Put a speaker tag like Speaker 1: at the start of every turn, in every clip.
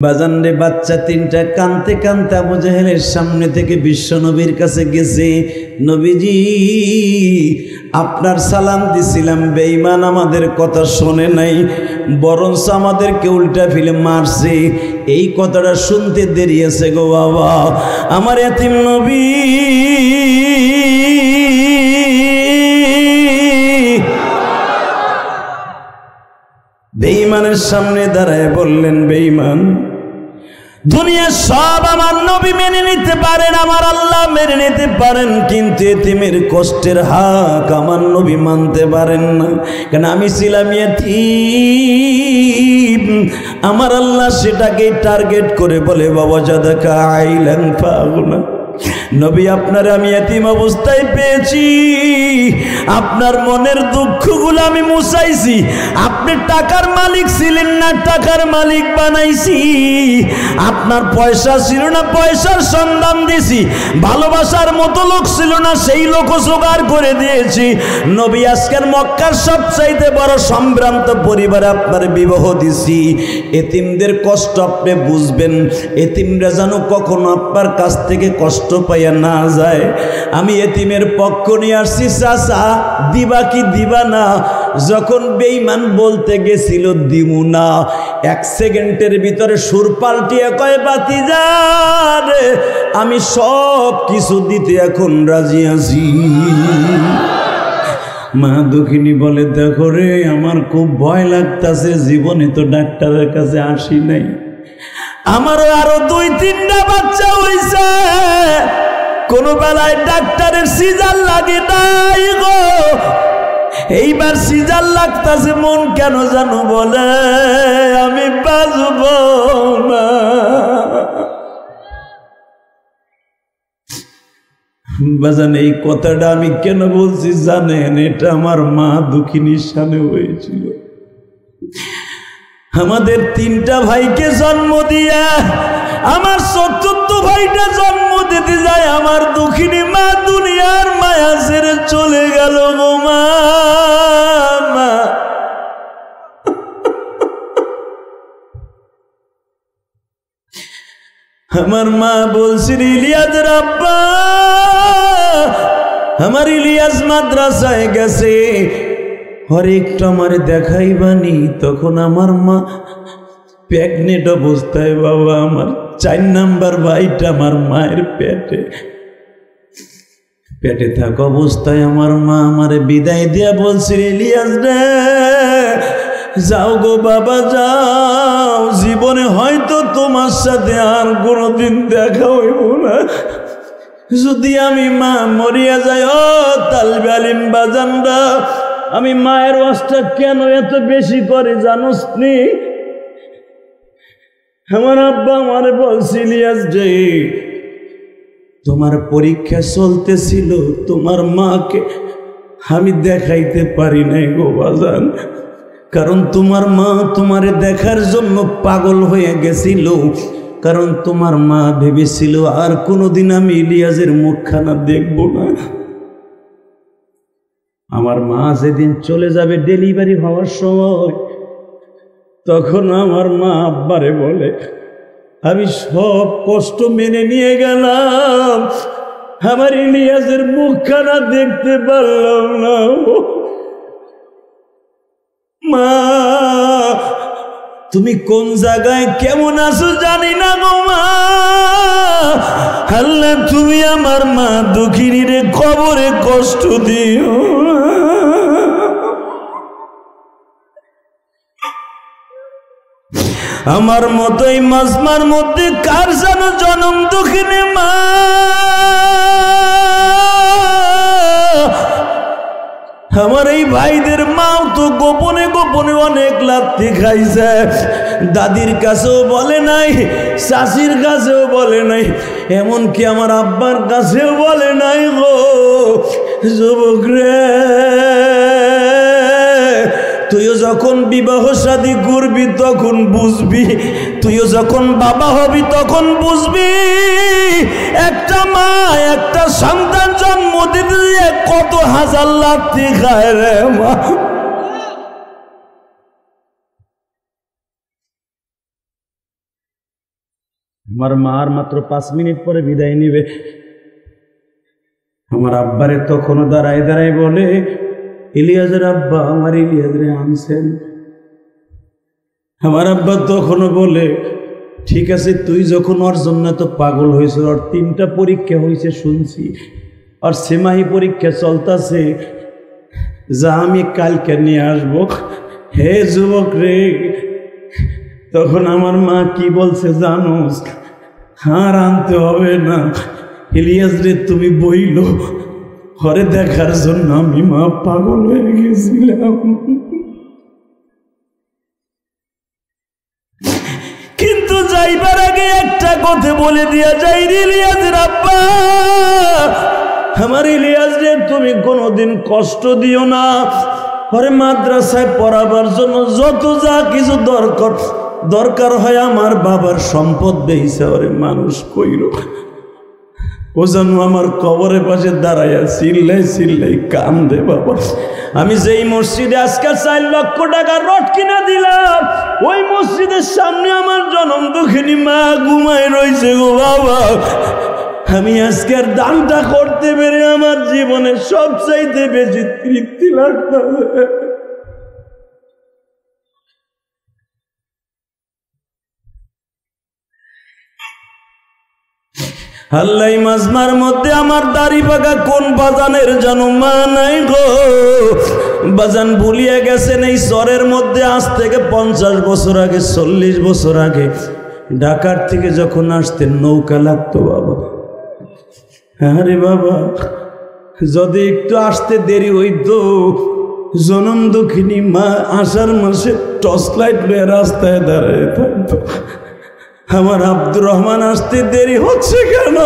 Speaker 1: বাজান রে বাচ্চা তিনটা কানতে কানতে আবু জাহেলের সামনে থেকে বিশ্ব নবীর কাছে গেছে। নবীজি আপনার সালাম দিছিলাম, বেঈমান আমাদের কথা শোনে নাই, বরঞ্চ আমাদেরকে উল্টা ফিলে মারছে। এই কথাটা শুনতে দেরি আছে গো বাবা। আমার এতিম নবী বেঈমানের সামনে দাঁড়ায় বললেন, বেঈমান দুনিয়ার সব আমার নবী মেনে নিতে পারেন, আমার আল্লাহ মেনে নিতে পারেন, কিন্তু এতিমের কষ্টের হাক আমার নবী মানতে পারেন না। কেন আমি ছিলাম এতিম, আমার আল্লাহ সেটাকে টার্গেট করে বলে বাবা জাদাকা আইলান ফাগুনা। নবী আপনার আমি এতিম অবস্থায় পেয়েছি, আপনার মনের দুঃখগুলো আমি মুছাইছি। আপনি টাকার মালিক ছিলেন না, টাকার মালিক বানাইছি। আপনার পয়সা ছিল না, পয়সার সন্ধান দিছি। ভালোবাসার মতো লোক ছিল না, সেই লোকও জোগাড় করে দিয়েছি। নবী আজকের মক্কার সবচাইতে বড় সম্ভ্রান্ত পরিবারে আপনার বিবাহ দিছি। এতিমদের কষ্ট আপনি বুঝবেন, এতিমরা যেন কখনো আপনার কাছ থেকে কষ্ট পাইয়া না যায়। আমি এতিমের পক্ষ নিয়ে আসছি। চাচা দিবা কি দিবা না? যখন বেঈমান বলতে গেছিল দিমু না, 1 সেকেন্ডের ভিতরে সুর পাল্টিয়ে কয় বাতিজা রে, আমি সব কিছু দিতে এখন রাজি আছি। মা দুঃখিনী বলে, দেখো রে আমার খুব ভয় লাগতেছে, জীবনে তো ডাক্তারের কাছে আসি নাই, আমারও আরো 2-3টা বাচ্চা হইছে, কোন বেলায় ডাক্তারের সিজার লাগে নাই গো, এইবার সিজার লাগতাছে, মন কেন জানো বলে আমি বাঁচব না। বাজান এই কথাটা আমি কেন বলছি জানেন? এটা আমার মা দুঃখিনীর সামনে হয়েছিল। আমাদের 3টা ভাইকে জন্ম দিয়া আমার 4র্থ ভাইটা জন্ম দিতে যায়, আমার দুঃখিনী মা দুনিয়ার মায়া ছেড়ে চলে গেল গো মা। আমার মা বলছিল, ইলিয়াস রাব্বা, আমার ইলিয়াস মাদ্রাসায় গেছে, হরেকটা আমার দেখাইবানি। তখন আমার মা প্রেগনেন্ট অবস্থায়, বাবা আমার 4 নাম্বার ভাইটা আমার মায়ের পেটে থাকা অবস্থায় আমার মা আমারে বিদায় দিয়া বলছিল, ইলিয়াস রে যাও গো বাবা যাও, জীবনে হয়তো তোমার সাথে আর কোনোদিন দেখা হইব না। যদি আমি মা মরিয়া যাই, ও তালবে আলিম বাজানরা, আমি মায়ের ওয়াজটা কেন এত বেশি করে জানোস নি? আমার আব্বা আমারে বলছিল, ইলিয়াস রে তোমার পরীক্ষা চলতেছিল, তোমার মাকে আমি দেখাইতে পারি নাই গো বাজান, কারণ তোমার মা তোমারে দেখার জন্য পাগল হয়ে গেছিল, কারণ তোমার মা ভেবেছিল আর কোনোদিন আমি ইলিয়াসের মুখখানা দেখব না। আমার মা যেদিন চলে যাবে ডেলিভারি হওয়ার সময়, তখন আমার মা আব্বারে বলে, আমি সব কষ্ট মেনে নিয়ে গেলাম, আমার ইলিয়াসের মুখখানা দেখতে পারলাম না। মা তুমি কোন জায়গায় কেমন আছো জানি না গো মা, আল্লাহ তুমি আমার মা দুঃখিনীর কবরে কষ্ট দিও। আমার মতোই মাজমার মধ্যে কার যেন জনম দুঃখিনী মা, আমার এই ভাইদের মাও তো গোপনে গোপনে অনেক লাথি খাইছে, দাদির কাছেও বলে নাই, চাষির কাছেও বলে নাই, এমনকি আমার আব্বার কাছেও বলে নাই গো। যুবক রে, তুইও যখন বিবাহ শাদী করবি তখন বুঝবি, তুইও যখন বাবা হবি তখন বুঝবি, একটা মা একটা সন্তান জন্ম দিতে কত হাজার লাথি খায় রে মা। আমার মা আর মাত্র 5 মিনিট পরে বিদায় নিবে। আমার আব্বারে তখনও দাঁড়ায় দাঁড়ায় বলে, ইলিয়াসের আব্বা, আমার ইলিয়াসরে আনছেন। আমার আব্বা তখনও বলে, ঠিক আছে, তুই যখন ওর জন্য তো পাগল হয়েছ, ওর 3টা পরীক্ষা হয়েছে শুনছি, আর সেমাহি পরীক্ষা চলতেছে, যা আমি কালকে নিয়ে আসবো। হে যুবক রে, তখন আমার মা কি বলছে জানোস? আর আনতে হবে না, ইলিয়াস রে তুমি বইলো, ঘরে দেখার জন্য আমি মা পাগল হয়ে গেছিলাম। কিন্তু যাইবার আগে একটা কথা বলে দিয়া যাই, ইলিয়াসের আব্বা, আমার ইলিয়াস রে তুমি কোনোদিন কষ্ট দিও না। ঘরে মাদ্রাসায় পড়াবার জন্য যত যা কিছু দরকার হয় আমার বাবার সম্পদ বেইছে ওরে মানুষ কইর। ও যেন আমার কবরের পাশে দাঁড়াইয়া চিল্লাই চিল্লাই কান্দে। বাবা, আমি যেই মসজিদে আজকে 4 লক্ষ টাকার রড কিনা দিলাম, ওই মসজিদের সামনে আমার জনম দুঃখিনী মা ঘুমায় রয়েছে গো বাবা। আমি আজকের দানটা করতে পেরে আমার জীবনে সবচাইতে বেশি তৃপ্তি লাগতেছে। আল্লাহ মাজমার মধ্যে আমার দাড়ি পাকা কোন বাজানের জানো মা নাই গো। বাজান ভুলিয়া গেছেন এই চরের মধ্যে আজ থেকে 50 বছর আগে, 40 বছর আগে ঢাকার থেকে যখন আসতেন নৌকা লাগতো বাবা। আরে বাবা, যদি একটু আসতে দেরি হইতো, জনম দুঃখিনী মা আষাঢ় মাসে টর্চ লাইট লয়ে রাস্তায় দাঁড়ায় থাকতো। আমার আব্দুর রহমান আসতে দেরি হচ্ছে কেন?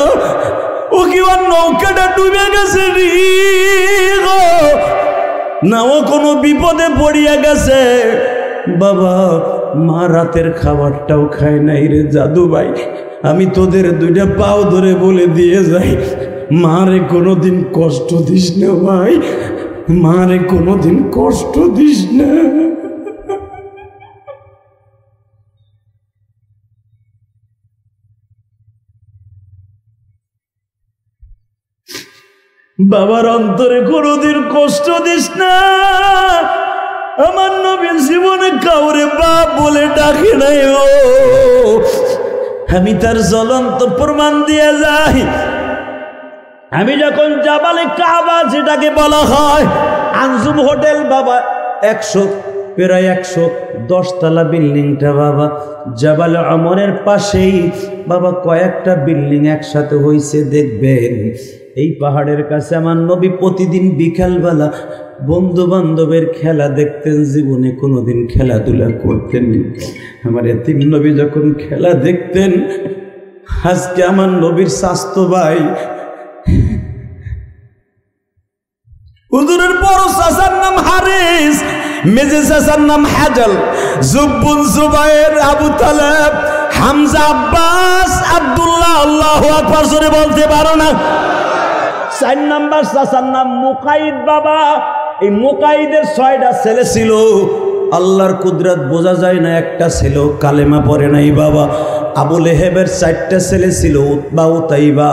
Speaker 1: ও কি ওর নৌকাটা ডুবে গেছে না ও কোনো বিপদে পড়িয়া গেছে? বাবা, মা রাতের খাবারটাও খায় নাই রে জাদু ভাই। আমি তোদের 2টা পাও ধরে বলে দিয়ে যাই, মারে কোনোদিন কষ্ট দিস না ভাই, মারে কোনোদিন কষ্ট দিস না। বাবার অন্তরে কোনোদিন কষ্ট দিস না। আমার নবীর জীবনে কাউরে বাপ বলে ডাকে নাই ও। আমি তার জ্বলন্ত প্রমাণ দিয়ে যাই। আমি যখন জাবালে কাবা, যেটাকে বলা হয় আঞ্জুম হোটেল বাবা, প্রায় 110 তলা বিল্ডিংটা বাবা জাবাল আমরের পাশেই বাবা কয়েকটা বিল্ডিং একসাথে হয়েছে। দেখবেন এই পাহাড়ের কাছে আমার নবী প্রতিদিন বিকালবেলা বন্ধু বান্ধবের খেলা দেখতেন। জীবনে কোনোদিন খেলাধুলা করতেন। আমার এতিম নবী যখন খেলা দেখতেন, আজকে আমার নবীর স্বাস্থ্য ভাই হুজুরের বড় চাচার নাম হারিস, মেজে চাচার নাম হাজাল, জুব্বুন জুবায়ের, আবু তালেব, হামজা, আব্বাস, আব্দুল্লাহ। আল্লাহু আকবার জোরে বলতে পারো না? 4 নাম্বার চাচার নাম মুকাইদ বাবা। এই মুকাইদের 6টা ছেলে ছিল। আল্লাহর কুদরত বোঝা যায় না, একটা ছেলে কালেমা পড়ে নাই বাবা। আবু লেহেবের 4টা ছেলে ছিল, উতবা উতাইবা।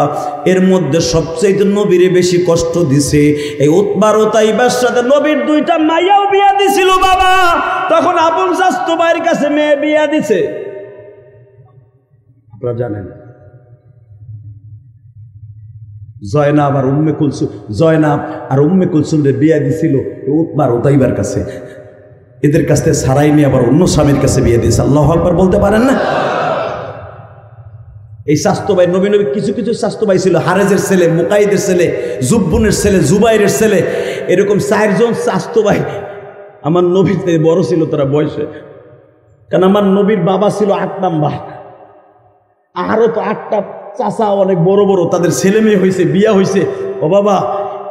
Speaker 1: এর মধ্যে সবচেয়ে নবীরে বেশি কষ্ট দিছে এই উতবার উতাইবার সাথে নবীর 2টা মাইয়াও বিয়া দিছিল বাবা। তখন আবুল শাস্তু ভাইয়ের কাছে মেয়ে বিয়া দিছে, আপনারা জানেন। জয়নাব আর উম্মে কুলসুম, জয়নাব আর উম্মে কুলসুম রে বিয়া দিছিল উতবার উতাইবার কাছে। এদের কাছ থেকে সারাই নিয়ে আবার অন্য স্বামীর কাছে বিয়ে দিয়েছে। আল্লাহু আকবার বলতে পারেন না? এই স্বাস্থ্য ভাই নবী কিছু কিছু স্বাস্থ্য ভাই ছিল, হারেজের ছেলে, মুকাইদের ছেলে, জুব্বুনের ছেলে, জুবাইরের ছেলে, এরকম 4 জন স্বাস্থ্য ভাই আমার নবীর থেকে বড় ছিল তারা বয়সে। কারণ আমার নবীর বাবা ছিল 8 নাম্বার, আরো তো 8টা চাচা অনেক বড় বড়, তাদের ছেলে মেয়ে হয়েছে, বিয়া হয়েছে। ও বাবা,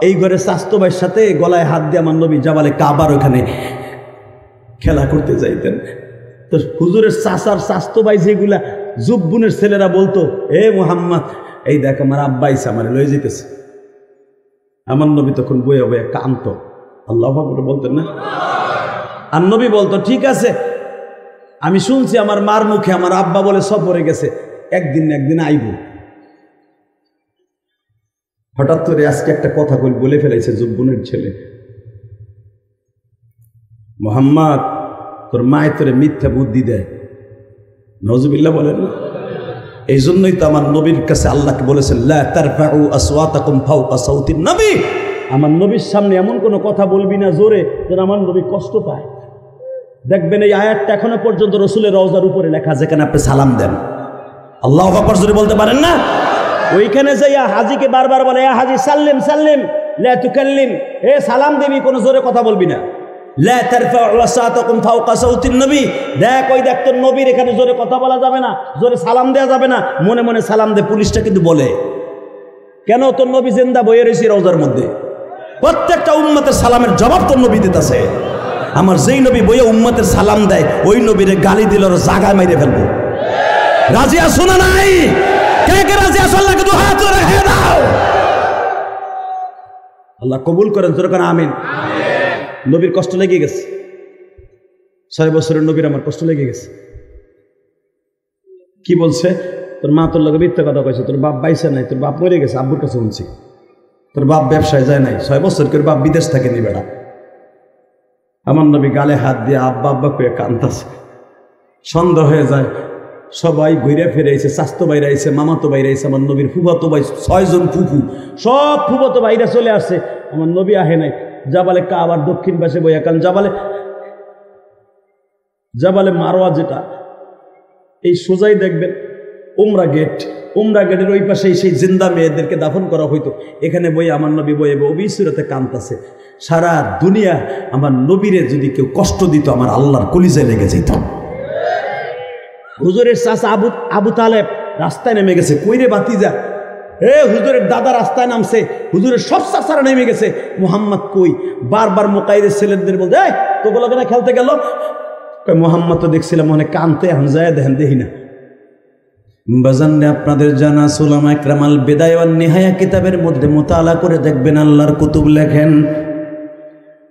Speaker 1: এই ঘরে স্বাস্থ্য ভাইয়ের সাথে গলায় হাত দিয়ে আমার নবী জাবালে কাবার ওখানে খেলা করতে যাইতেন। তো হুজুরের চাচার স্বাস্থ্য ভাই যেগুলা জুব্বুনের ছেলেরা বলতো, এ মুহাম্মদ, এই দেখ আমার আব্বা ইসা আমার লয়ে যেতেছে। আমার নবী তখন বইয়া বইয়া কান্ত। আল্লাহু আকবার বলতেন না? আর নবী বলতো, ঠিক আছে, আমি শুনছি আমার মার মুখে আমার আব্বা বলে সফরে গেছে, একদিন না একদিন আইব। হঠাৎ করে আজকে একটা কথা বলে ফেলেছে জুব্বনের ছেলে, মোহাম্মদ তোর মায়ের তোরে মিথ্যা বুদ্ধি দেয়। নওজুবিল্লাহ বলেন না। এই জন্যই তো আমার নবীর কাছে আল্লাহকে বলেছেন, লা তারফাউ আসওয়াতাকুম ফাওকা সাউতিন নবী, আমার নবীর সামনে এমন কোনো কথা বলবি না জোরে যেন আমার নবী কষ্ট পায়। দেখবেন এই আয়াতটা এখনো পর্যন্ত রসুলের রওজার উপরে লেখা, যেখানে আপনি সালাম দেন। আল্লাহু আকবার জোরে বলতে পারেন না? ওইখানে যাইয়া হাজিকে বারবার বলে, ইয়া হাজি সাল্লিম সাল্লিম লা তুকাল্লিম, এ সালাম দিবি, কোনো জোরে কথা বলবি না। লা তারফাউ আসওয়াতাকুম ফাওকা সাউতিন নবী, দেখ ওই দেখ তোর নবীর এখানে জোরে কথা বলা যাবে না, জোরে সালাম দেওয়া যাবে না, মনে মনে সালাম দে। পুলিশটা কিন্তু বলে, কেন তোর নবী জিন্দা বইয়ে রয়েছে রওজার মধ্যে, প্রত্যেকটা উম্মতের সালামের জবাব তোর নবী দিতেছে। আমার যেই নবী বইয়ে উম্মতের সালাম দেয়, ওই নবীরে গালি দিল জায়গায় মাইরে ফেলবো। রাজি আছো না নাই? কে কে রাজি আছো? আল্লাহকে দুই হাত রেখে দাও। আল্লাহ কবুল করেন, তোর কারণে আমিন। নবীর কষ্ট লেগে গেছে, 6 বছরের নবীর আমার কষ্ট লেগে গেছে। কি বলছে? তোর মা তোর লগে মিথ্যা কথা কইছে, তোর বাপ বাইসে নাই, তোর বাপ মরে গেছে, আব্বুর কাছে শুনছি, তোর বাপ ব্যবসায় যায় নাই, 6 বছর করে বাপ বিদেশ থাকে নি বেড়া। আমার নবী গালে হাত দিয়ে আব্বা আব্বা কয়ে কান্দাছে। সন্দেহ হয়ে যায়, সবাই ঘুরে ফিরে আইছে, স্বাস্থ্য বাইরে আইছে, মামাতো বাইরে আইছে, আমার নবীর ফুফাতো ভাই 6 জন ফুফু, সব ফুফাতো বাইরে চলে আসছে, আমার নবী আহে নাই। জাবালে কাবার দক্ষিণ পাশে বইয়া, কারণ জাবালে মারোয়া যেটা এই সোজাই দেখবেন উমরা গেটের ওই পাশে সেই জিন্দা মেয়েদেরকে দাফন করা হইতো, এখানে বই আমার নবী বইয়ে অবিসুরাতে কাঁদতাছে। সারা দুনিয়া আমার নবীরে যদি কেউ কষ্ট দিত, আমার আল্লাহর কলিজায় লেগে যেত। হুজুরের চাচা আবু তালেব রাস্তায় নেমে গেছে, কইরে বাতিজা, হুজুরের দাদা রাস্তায় নামছে, হুজুরের সব চাচারা নেমে গেছে, মুহাম্মদ কই? বারবার মুকাইদের ছেলেদের বলতে, তোগুলো কেন খেলতে গেল? মুহাম্মদ তো দেখছিলাম মনে কানতে, এখন যায় দেখেন দেখি না। বাজানে আপনাদের জানা সুলামা ইকরাম আল বিদায়া ওয়ান নিহায়া কিতাবের মধ্যে মুতালা করে দেখবেন, আল্লাহর কুতুব লেখেন,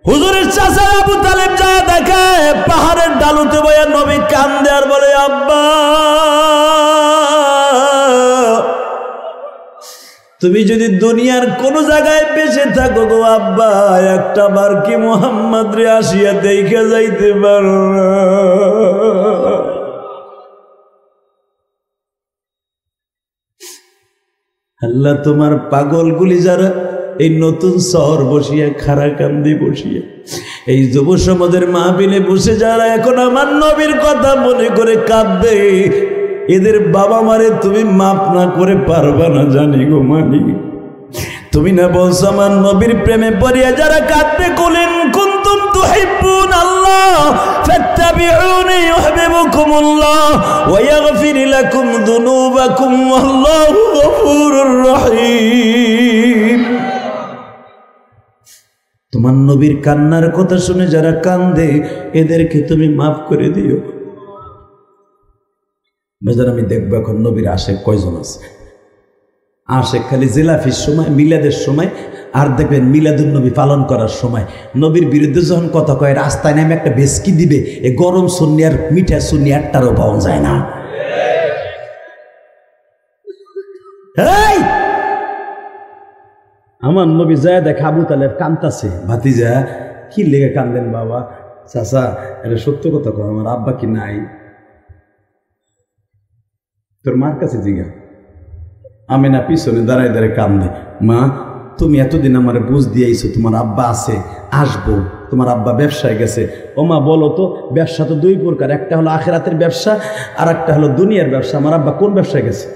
Speaker 1: হুজুরের চাচা আবু তালেব যায় দেখে পাহাড়ের ডালুতে বইয়া নবী কান্দে আর বলে, আব্বা তুমি যদি দুনিয়ার কোন জায়গায় বেঁচে থাকো গো আব্বা, একটা বার কি মুহাম্মদ রে আসিয়া দেখে যাইতে পারো না? আল্লাহ তোমার পাগলগুলি যারা এই নতুন শহর বসিয়া খারাকান্দি বসিয়া এই যুব সমাজের মাহফিলে বসে যারা এখন আমার নবীর কথা মনে করে কাঁদবে, এদের বাবা মারে তুমি মাফ না করে পারবা না জানি গো মানি। তুমি না বলছো আমার নবীর প্রেমে পড়িয়া যারা কাঁদবে, কুলিন কুনতুম তুহিব্বুন আল্লাহ ফাত্তাবিউনি ইউহিব্বুকুমুল্লাহ ওয়া ইয়াগফির লাকুম যুনুবাকুম ওয়াল্লাহু গফুরুর রহিম। তোমার নবীর কান্নার কথা শুনে যারা কান্দে, এদেরকে তুমি মাফ করে দিও। বেজার আমি দেখবো এখন নবীর আশেক কয়জন আছে। আশেক খালি জিলাফির সময়, মিলাদের সময়, আর দেখবেন মিলাদুন নবী পালন করার সময় নবীর বিরুদ্ধে যখন কথা কয়, রাস্তায় নেমে একটা বেসকি দিবে, এ গরম সুন্নি আর মিঠা সুন্নি একটারও পাওয়া যায় না। আমার নবী যায় দেখ আবু তালেব কান্দাছে, ভাতিজা কি লেগে কান্দেন বাবা? চাচা এটা সত্য কথা কয়, আমার আব্বা কি নাই? তোর মার কাছে জিজ্ঞা। আমি না পিছনে দাঁড়ায় দাঁড়ায় কান্দে, মা তুমি এতদিন আমার বুঝ দিয়েছো তোমার আব্বা আছে, আসবো, তোমার আব্বা ব্যবসায় গেছে। ও মা বলো তো, ব্যবসা তো 2 প্রকার, একটা হলো আখিরাতের ব্যবসা আর একটা হলো দুনিয়ার ব্যবসা, আমার আব্বা কোন ব্যবসায় গেছে?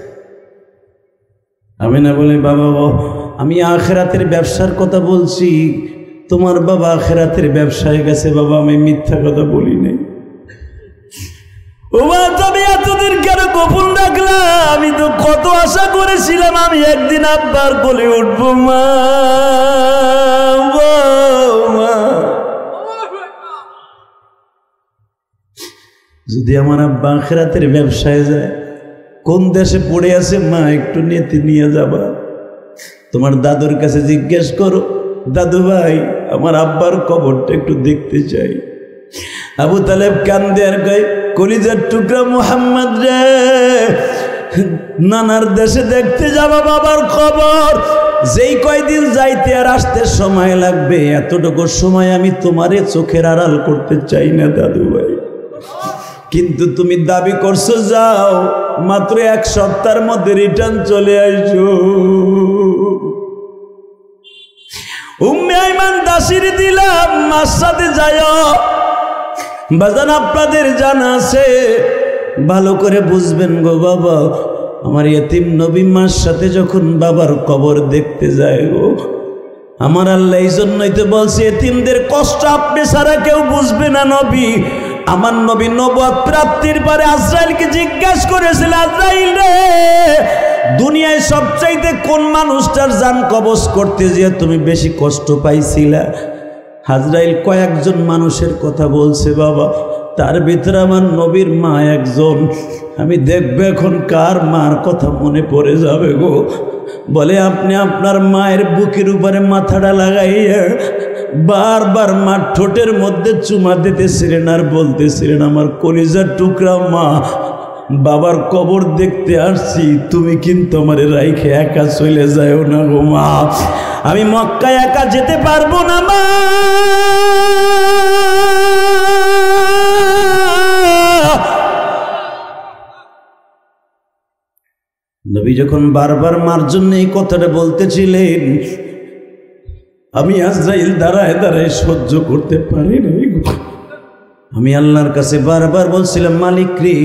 Speaker 1: আমি না বলি, বাবা আমি আখিরাতের ব্যবসার কথা বলছি, তোমার বাবা আখিরাতের ব্যবসায় গেছে। বাবা আমি মিথ্যা কথা বলি নাই। ও মা তুমি এতদিন কেন গোপন রাখলা? আমি তো কত আশা করেছিলাম আমি একদিন আব্বার কোলে উঠবো। মা যদি আমার আব্বা আখিরাতের ব্যবসায় যায়, কোন দেশে পড়ে আছে মা একটু নিয়ে যাবা। তোমার দাদুর কাছে জিজ্ঞেস করো, দাদু ভাই আমার আব্বার কবরটা একটু দেখতে চাই। আবু তালেব কান্দে আর কয়, কলিজার টুকরা মুহাম্মদ রে, নানার দেশে দেখতে যাবা বাবার খবর, যেই কয়দিন যাইতে আর আসতে সময় লাগবে, এতটুকু সময় আমি তোমারে চোখের আড়াল করতে চাই না দাদু ভাই। কিন্তু তুমি দাবি করছো যাও, মাত্র 1 সপ্তাহের মধ্যে রিটার্ন চলে আসো। উম্মে আইমান দাসির দিলাম, মার সাথে যাও। বাজান আপনাদের জানা আছে, ভালো করে বুঝবেন গো বাবা। আমার ইতিম নবী মার সাথে যখন বাবার কবর দেখতে যায় গো, আমার আল্লাহ এই জন্যই তো বলছে ইতিমদের কষ্ট আপনি ছাড়া কেউ বুঝবে না নবী। আমার নবী নবুয়ত প্রাপ্তির পরে আজরাইলকে জিজ্ঞাসা করেছিল, আজরাইল রে, দুনিয়ায় সবচাইতে কোন মানুষটার জান কবজ করতে যে তুমি বেশি কষ্ট পাইছিলা? আজরাইল কয়েকজন মানুষের কথা বলছে বাবা, তার ভিতরে আমার নবীর মা একজন। আমি দেখব এখন কার মার কথা মনে পড়ে যাবে গো। বলে আপনি আপনার মায়ের বুকের উপরে মাথাটা লাগাইয়া বারবার মার ঠোঁটের মধ্যে চুমা দিতেছিলেন আর বলতেছিলেন, আমার কলিজার টুকরা মা, বাবার কবর দেখতে আসছি, তুমি কিন্তু আমারে রাইখে একা চলে যাও না গো মা। আমি মক্কায় একা যেতে পারবো না মা। নবী যখন বারবার মার জন্য এই কথাটা বলতেছিলেন, আমি আজরাইল দাঁড়ায় দাঁড়ায় সহ্য করতে পারি না। আমি আল্লাহর কাছে বারবার বলছিলাম, মালিক রে,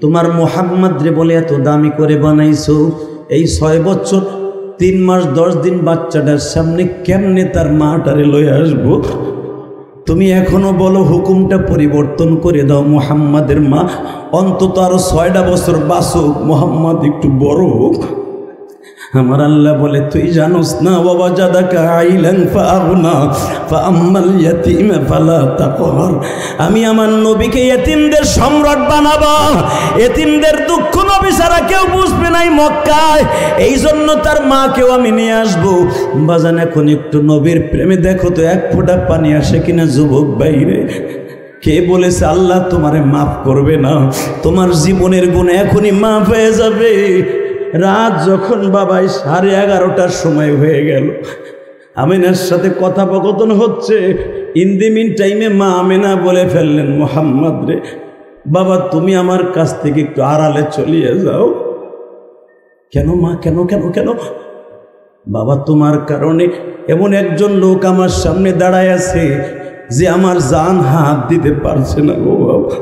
Speaker 1: তোমার মুহাম্মদ রে বলে এত দামি করে বানাইছো, এই 6 বছর 3 মাস 10 দিন বাচ্চাটার সামনে কেমনে তার মাটারে লয়ে আসবো? তুমি এখনো বলো হুকুমটা পরিবর্তন করে দাও, মুহাম্মাদের মা অন্তত আরো 6টা বছর বাঁচুক, মুহাম্মদ একটু বড় হোক। আমার আল্লাহ বলে, তুই জানোস না বাবা, জাদাকা আইলান ফাআগনা ফাআম্মাল ইয়াতীম ফালা তাকহার। আমি আমার নবীকে ইতিমদের সম্রাট বানাবো, ইতিমদের দুঃখ নবী ছাড়া কেউ বুঝবে না মক্কায়, এই জন্য তার মাকেও আমি নিয়ে আসবো। বাজান এখন একটু নবীর প্রেমে দেখো তো, 1 ফোঁটা পানি আসে কিনা যুবক বাইরে। কে বলেছে আল্লাহ তোমারে মাফ করবে না? তোমার জীবনের গুণ এখনই মাফ হয়ে যাবে। রাত যখন বাবাই 11:30টার সময় হয়ে গেল, আমিনার সাথে কথোপকথন হচ্ছে। ইন দি মিন টাইমে মা আমিনা বলে ফেললেন, মুহাম্মদ রে বাবা, তুমি আমার কাছ থেকে একটু আড়ালে চলিয়ে যাও। কেন মা, কেন কেন কেন? বাবা, তোমার কারণে এমন একজন লোক আমার সামনে দাঁড়ায় আছে যে আমার জান হাত দিতে পারছে না গো বাবা।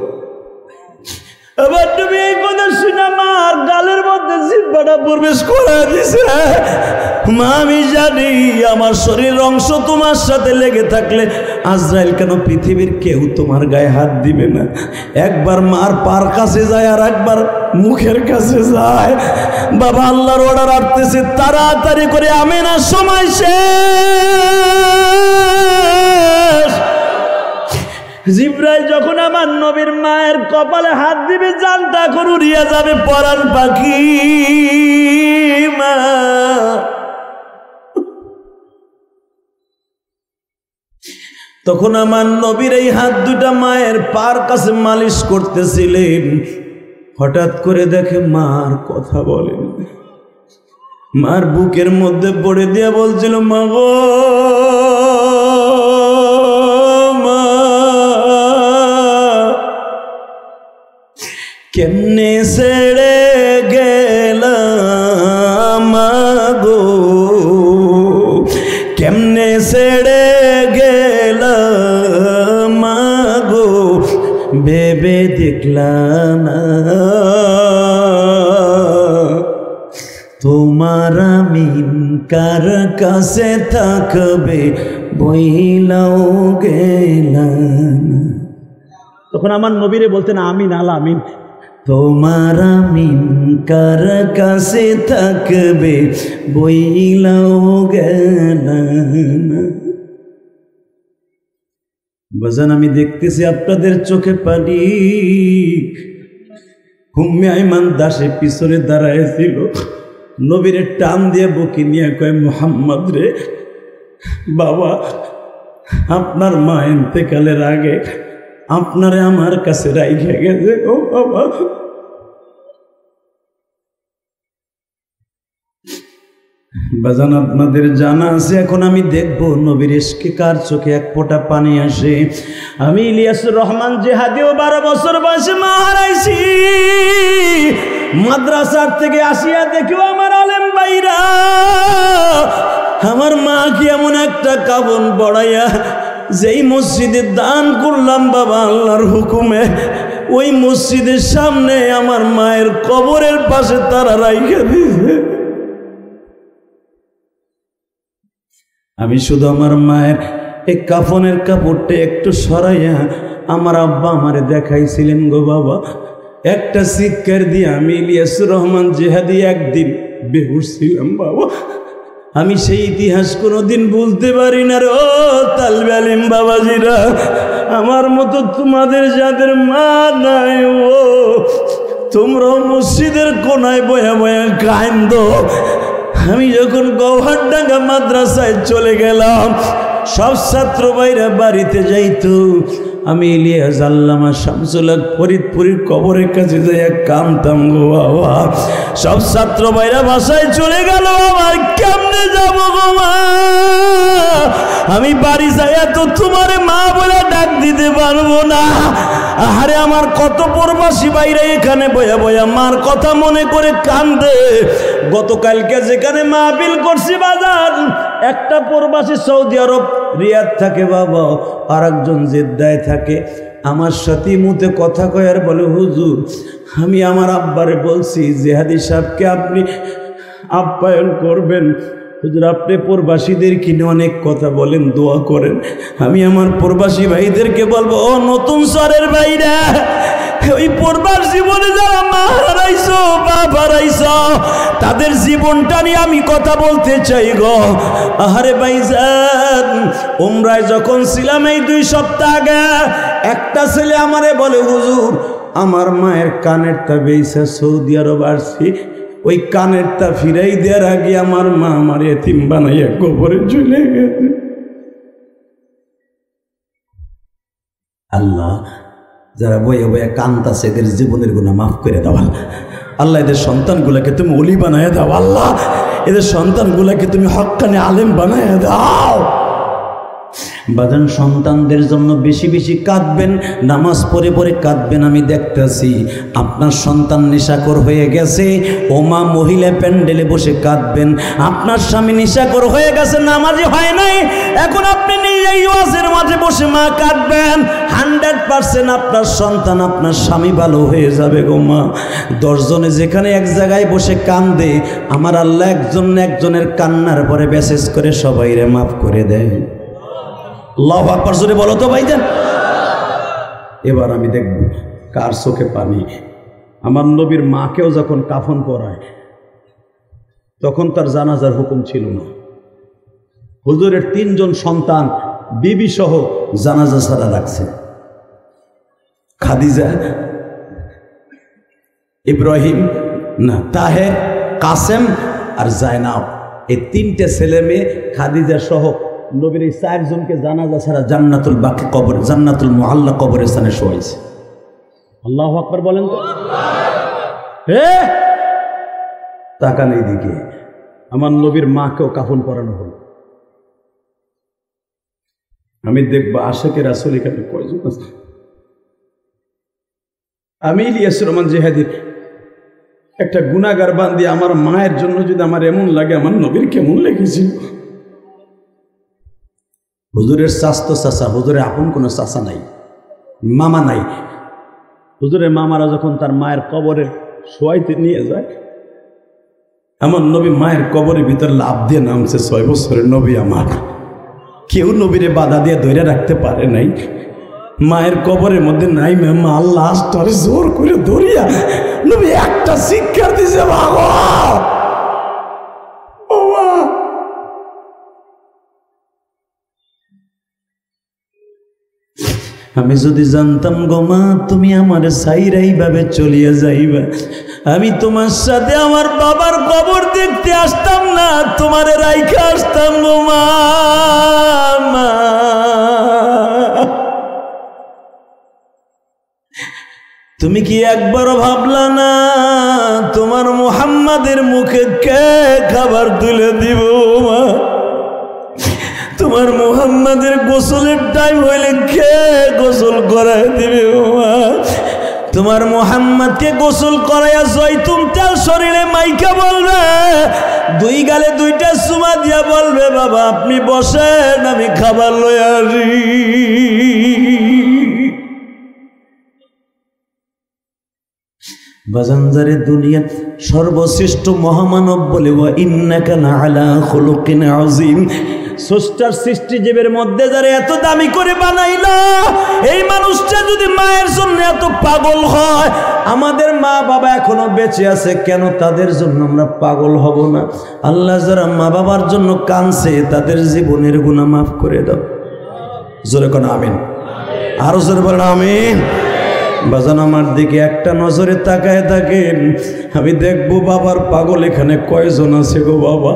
Speaker 1: আবার তুমি এই কথা শুনে আমার গালের মধ্যে জিহ্বাটা প্রবেশ করে দিছে। মা, আমি জানি আমার শরীরের অংশ তোমার সাথে লেগে থাকলে আজরাইল কেন পৃথিবীর কেউ তোমার গায়ে হাত দিবে না। একবার মার পার কাছে যায় আর একবার মুখের কাছে যায়। বাবা, আল্লাহর অর্ডার আসতেছে, তাড়াতাড়ি করে আমিনার সময় শেষ। জিবরাইল যখন আমার নবীর মায়ের কপালে হাত দিবে, জানটা করে উড়িয়া যাবে পরাণ পাখি। মা, তখন আমার নবীর এই হাত দুটা মায়ের পার কাছে মালিশ করতেছিলেন। হঠাৎ করে দেখে মার কথা বলেন, মার বুকের মধ্যে পড়ে দিয়া বলছিল, মা গো, কেমনে ছেড়ে গেলাম গো, কেমনে ছেড়ে গেলাম গো, ভেবে দেখলাম না তোমার আমিন কার কাছে থাকবে, বইলাও গেলাম। তখন আমার নবীরে বলতেন, আমিন আল আমিন, তোমার আমিন কার কাছে থাকবে, বইলাও গেলাম। বাজান, আমি দেখতেছি আপনাদের চোখে পানি। উম্মে আইমান দাসে পিছনে দাঁড়াইছিল, নবীরে টান দিয়ে বুকে নিয়ে কয়, মুহাম্মদ রে বাবা, আপনার মা ইন্তেকালের আগে আপনারে আমার কাছে রাইখে গেছে। ও বাবা, বাজান আপনাদের জানা আছে, এখন আমি দেখব নবীর ইশকে কার চোখে এক ফোঁটা পানি আসে। আমি ইলিয়াসুর রহমান জেহাদিও 12 বছর বয়সে মা হারাইছি। মাদ্রাসার থেকে আসিয়া দেখেও আমার আলেম ভাইরা আমার মা কি এমন একটা কাফন পড়াইয়া যেই মসজিদে দান করলাম বাবা আল্লাহর হুকুমে, ওই মসজিদের সামনে আমার মায়ের কবরের পাশে তারা রাইখা দিয়েছে। আমি শুধু আমার মায়ের এই কাফনের কাপড়টা একটু সরাইয়া আমার আব্বা আমারে দেখাইছিলেন গো বাবা। একটা চিৎকার দিয়ে আমি ইলিয়াসুর রহমান জেহাদি একদিন বেহুশ ছিলাম বাবা। আমি সেই ইতিহাস কোনোদিন ভুলতে পারি না রে। ও তালবে আলিম বাবাজিরা, আমার মতো তোমাদের যাদের মা নাই, ও তোমরাও মসজিদের কোনায় বয়া বয়া কান্দো। আমি যখন গৌহারডাঙ্গা মাদ্রাসায় চলে গেলাম, সব ছাত্র ভাইরা বাড়িতে যাইতো, আমি ইলিয়াস আল্লামা শামসুল হক ফরিদপুরের কবরের কাছে যাইয়া কাঁদতাম গো বাবা। সব ছাত্র ভাইরা বাসায় চলে গেল, আমার কেমনে যাবো গো মা? আমি বাড়ি যাইয়া তো তোমার মা বলে ডাক দিতে পারবো না। আরে আমার কত প্রবাসী ভাইরা এখানে বয়া বয়া মার কথা মনে করে কান্দে। গতকালকে যেখানে মাহফিল করছি বাজার, একটা প্রবাসী সৌদি আরব রিয়াদ থাকে বাবা, আর একজন জেদ্দায় থাকে। আমার সাথে মুতে কথা কয় আর বলে, হুজুর আমি আমার আব্বারে বলছি জেহাদি সাহেবকে আপনি আপ্যায়ন করবেন। হুজুর আপনি প্রবাসীদের কিনে অনেক কথা বলেন, দোয়া করেন। আমি আমার প্রবাসী ভাইদেরকে বলবো, ও নতুন শহরের ভাইরা, ওই প্রবাস জীবনে যারা মা হারাইছো বাপ হারাইছো, তাদের জীবনটা নিয়ে আমি কথা বলতে চাই গো। আহারে ভাইজান, উমরায় যখন ছিলাম এই 2 সপ্তাহ আগে, একটা ছেলে আমারে বলে, হুজুর আমার মায়ের কানেরটা বেইসা সৌদি আরব আসছি, ওই কানেরটা ফিরাই দেওয়ার আগে আমার মা আমার এতিম বানাইয়া কবরে চলে গেছে। আল্লাহ, যারা বইয়া বইয়া কান্তাছে এদের জীবনের গুনাহ মাফ করে দাও আল্লাহ। এদের সন্তানগুলাকে তুমি ওলি বানাইয়া দাও আল্লাহ। এদের সন্তানগুলাকে তুমি হক্কানি আলেম বানাইয়া দাও। বাজান, সন্তানদের জন্য বেশি বেশি কাঁদবেন, নামাজ পড়ে পড়ে কাঁদবেন। আমি দেখতেছি আপনার সন্তান নেশাখোর হয়ে গেছে, ও মা মহিলা প্যান্ডেলে বসে কাঁদবেন। আপনার স্বামী নেশাখোর হয়ে গেছে, নামাজি হয় নাই, এখন আপনি নিজেই ওয়াজের মাঝে বসে মা কাঁদবেন। 100% আপনার সন্তান আপনার স্বামী ভালো হয়ে যাবে গো মা। 10 জনে যেখানে এক জায়গায় বসে কান্দে, আমার আল্লাহ একজনের কান্নার পরে মেসেজ করে সবাইরে মাফ করে দেয়। আল্লাহু আকবার, জোরে বলো তো ভাইজান। এবার আমি দেখব কার চোখে পানি। আমার নবীর মাকেও যখন কাফন পরায়, তখন তার জানাজার হুকুম ছিল না। হুজুরের 3 জন সন্তান বিবি সহ জানাজা ছাড়া রাখছে। খাদিজা, ইব্রাহিম না তাহের, কাসেম আর জায়নাব, এই 3টে ছেলে মেয়ে খাদিজা সহ নবীর এই 4 জনকে জানাজা ছাড়া জান্নাতুল বাকি কবর, জান্নাতুল মুআল্লা কবরস্থানে শোয়াইছে। আল্লাহু আকবার বলেন তো। তাকান এইদিকে, আমার নবীর মাকেও কাফন পরানো হলো। আমি দেখব আশিকে রাসূল এখানে কয়জন আছে। আমি ইলিয়াসুর রহমান জেহাদির একটা গুনাহগার বান্দি, আমার মায়ের জন্য যদি আমার এমন লাগে, আমার নবীর কেমন লেগেছিল। হুজুরের চাচতো চাচা, হুজুরের আপন কোনো চাচা নাই, মামা নাই। হুজুরের মামারা যখন তার মায়ের কবরে শোয়াইতে নিয়ে যায়, আমার নবী মায়ের কবরের ভিতরে লাফ দিয়ে নামছে। 6 বছরের নবী আমার, কেউ নবীরে বাধা দিয়ে ধরে রাখতে পারে নাই। মায়ের কবরের মধ্যে নাই মা, লাশটারে জোর করে ধরিয়া নবী একটা শিক্ষা দিছে, বাবা আমি যদি জানতাম গো মা তুমি আমার সাইরা এইভাবে চলিয়া যাইবা, আমি তোমার সাথে আমার বাবার কবর দেখতে আসতাম না, তোমারে রাইখা আসতাম গো মা। তুমি কি একবারও ভাবলা না তোমার মুহাম্মাদের মুখে কে খাবার তুলে দিব মা? তোমার মুহাম্মাদের গোসলের টাইম হইলে কে গোসল করায় দিবে মা? তোমার মুহাম্মাদকে গোসল করাইয়া জয়তুন তেল শরীরে মাইকা বলবে, দুই গালে দুইটা চুমা দিয়া বলবে, বাবা আপনি বসেন আমি খাবার লইয়া আসি। বাজানজারে দুনিয়ার সর্বশ্রেষ্ঠ মহামানব বলে ওয়া ইন্নাকা লাআলা খুলুকিন আযীম। স্রষ্টার সৃষ্টিজীবের মধ্যে যারা এত দামি করে বানাইলা, এই মানুষটা যদি মায়ের জন্য এত পাগল হয়, আমাদের মা বাবা এখনো বেঁচে আছে, কেন তাদের জন্য আমরা পাগল হব না? আল্লাহ যারা মা বাবার জন্য কাঁদছে তাদের জীবনের গুনাহ মাফ করে দাও। জোরে কোন আমিন, আরো জোরে বলেন আমিন। বাজান আমার দিকে একটা নজরে তাকায় থাকেন, আমি দেখবো বাবার পাগল এখানে কয়জন আছে গো বাবা।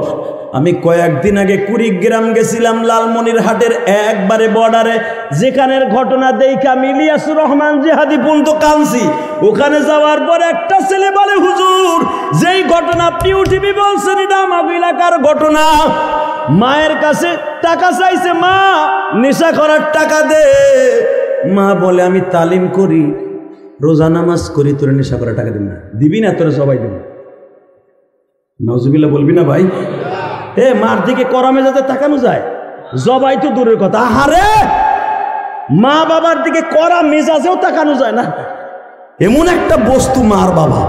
Speaker 1: আমি কয়েকদিন আগে কুড়িগ্রাম গেছিলাম, লালমনিরহাটের একবারে বর্ডারে, যেখানের ঘটনা দেখে আমি ইলিয়াসুর রহমান জিহাদি পর্যন্ত কাঁদছি। ওখানে যাওয়ার পর একটা ছেলে বলে, হুজুর যেই ঘটনা আপনি টিভি বলছেন এটা আমার এলাকার ঘটনা। মায়ের কাছে টাকা চাইছে, মা নেশা করার টাকা দে। মা বলে আমি তালিম করি, রোজা নামাজ করি, তোরা নেশা করার টাকা দিবি না? দিবি না তোরা সবাই দিবি। নাউজুবিল্লাহ বলবি না ভাই? মার দিকে করামে যাতে তাকানো যায়, জবাই তো দূরের কথা, আহারে মা বাবার দিকে করা মেজাজেও তাকানো যায় না। এমন একটা বস্তু মার বাবা।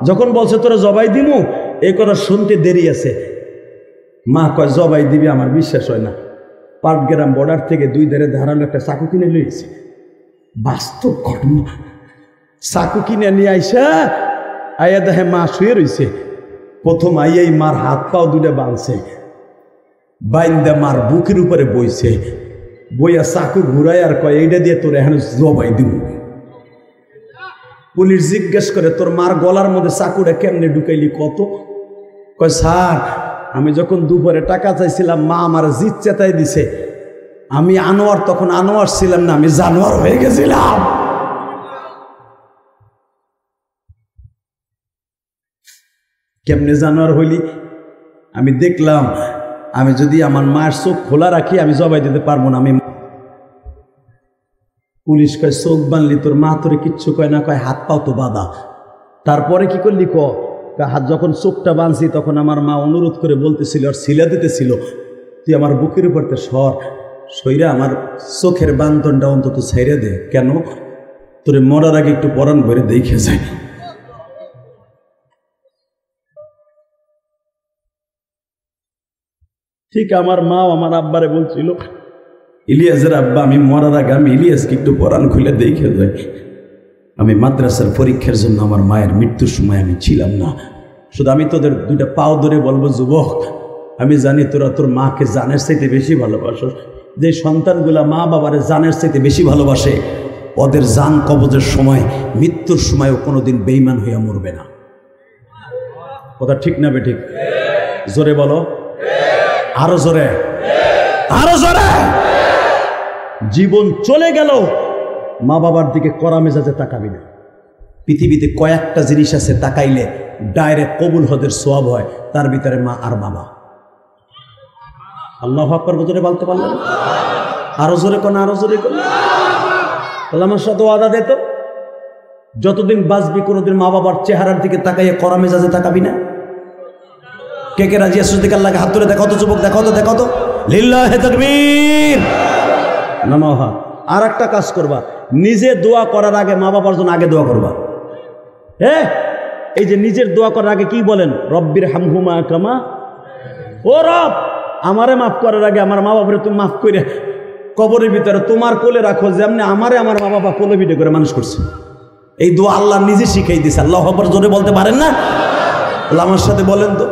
Speaker 1: যখন বলছে তোরা জবাই দিমু, এই কথা শুনতে দেরি আছে। মা কয় জবাই দিবি, আমার বিশ্বাস হয় না। পাটগ্রাম বর্ডার থেকে দুই ধারে ধারালো একটা চাকু কিনে লইছে, বাস্তব ঘটনা। চাকু কিনে নিয়ে আইসা আয়া দেখে মা শুয়ে রইছে। প্রথম আইয়াই মার হাত পাও দুটা বাঁধছে, বাইন্দা মার বুকের উপরে বইছে, বইয়া চাকু ঘুরাই আর কয় এইটা দিয়ে তোর এখন জবাই দিব। পুলিশ জিজ্ঞেস করে তোর মার গলার মধ্যে চাকুটা কেমনে ঢুকাইলি কত? কয় স্যার আমি যখন দুপুরে টাকা চাইছিলাম মা আমার জিত চেতাই দিছে, আমি আনোয়ার তখন আনোয়ার ছিলাম না, আমি জানোয়ার হয়ে গেছিলাম। কেমনে জানোয়ার হইলি? আমি দেখলাম আমি যদি আমার মায়ের চোখ খোলা রাখি আমি জবাই দিতে পারবো না। আমি পুলিশ কয় চোখ বানলি, তোর মা তোরে কিচ্ছু কয় না, কয় হাত পাও তো বাঁধা। তারপরে কি করলি? হাত যখন চোখটা বাঁধছি তখন আমার মা অনুরোধ করে বলতেছিল আর ছিলা দিতেছিল, তুই আমার বুকের উপরতে সইরা আমার চোখের বান্ধনটা অন্তত ছেড়ে দে। কেন? তোরে মরার আগে একটু পরাণ ভরে দেখে যায়। ঠিক আমার মাও আমার আব্বারে বলছিল, ইলিয়াসের আব্বা আমি মরার আগে আমি ইলিয়াসকে একটু পরাণ খুলে দেখে যাই। আমি মাদ্রাসার পরীক্ষার জন্য আমার মায়ের মৃত্যুর সময় আমি ছিলাম না। শুধু আমি তোদের দুইটা পাও ধরে বলবো, যুবক আমি জানি তোরা তোর মাকে জানের চাইতে বেশি ভালোবাসো। যে সন্তানগুলা মা বাবারে জানের চাইতে বেশি ভালোবাসে, ওদের জান কবজের সময় মৃত্যুর সময়ও কোনোদিন বেঈমান হইয়া মরবে না। কথা ঠিক না বে ঠিক? জোরে বলো, আরো জোরে, আরো জোরে। জীবন চলে গেল, মা বাবার দিকে কড়া মেজাজে তাকাবি না। পৃথিবীতে কয়েকটা জিনিস আছে তাকাইলে ডাইরেক্ট কবুল হদের সওয়াব হয়, তার ভিতরে মা আর বাবা। আল্লাহু আকবার বলতে বলতে পারলেন? আরো জোরে কোন, আরো জোরে কোন। তাহলে আমার সাথে ওয়াদা দে তো, যতদিন বাঁচবি কোনোদিন মা বাবার চেহারার দিকে তাকাইয়ে কড়া মেজাজে তাকাবি না। কে কে রাজি আছো? দিকে আল্লাহকে হাত তুলে দেখো তো, যুবক দেখো তো, দেখো তো। লিল্লাহি তাকবীর। নামাহা। আর একটা কাজ করবা, নিজে দোয়া করার আগে মা বাবার জন্য আগে দোয়া করবা। এই যে নিজের দোয়া করার আগে কি বলেন? রব্বির হামহুমা কামা, ও রব আমারে মাফ করার আগে আমার মা বাবারে তুমি মাফ করে কবরের ভিতরে তোমার কোলে রাখো, যেমনি আমারে আমার মা বাবা কোলে ভিটে করে মানুষ করছে। এই দোয়া আল্লাহ নিজে শিখাই দিয়েছে। আল্লাহু আকবার জোরে বলতে পারেন না? আল্লাহ আমার সাথে বলেন তো,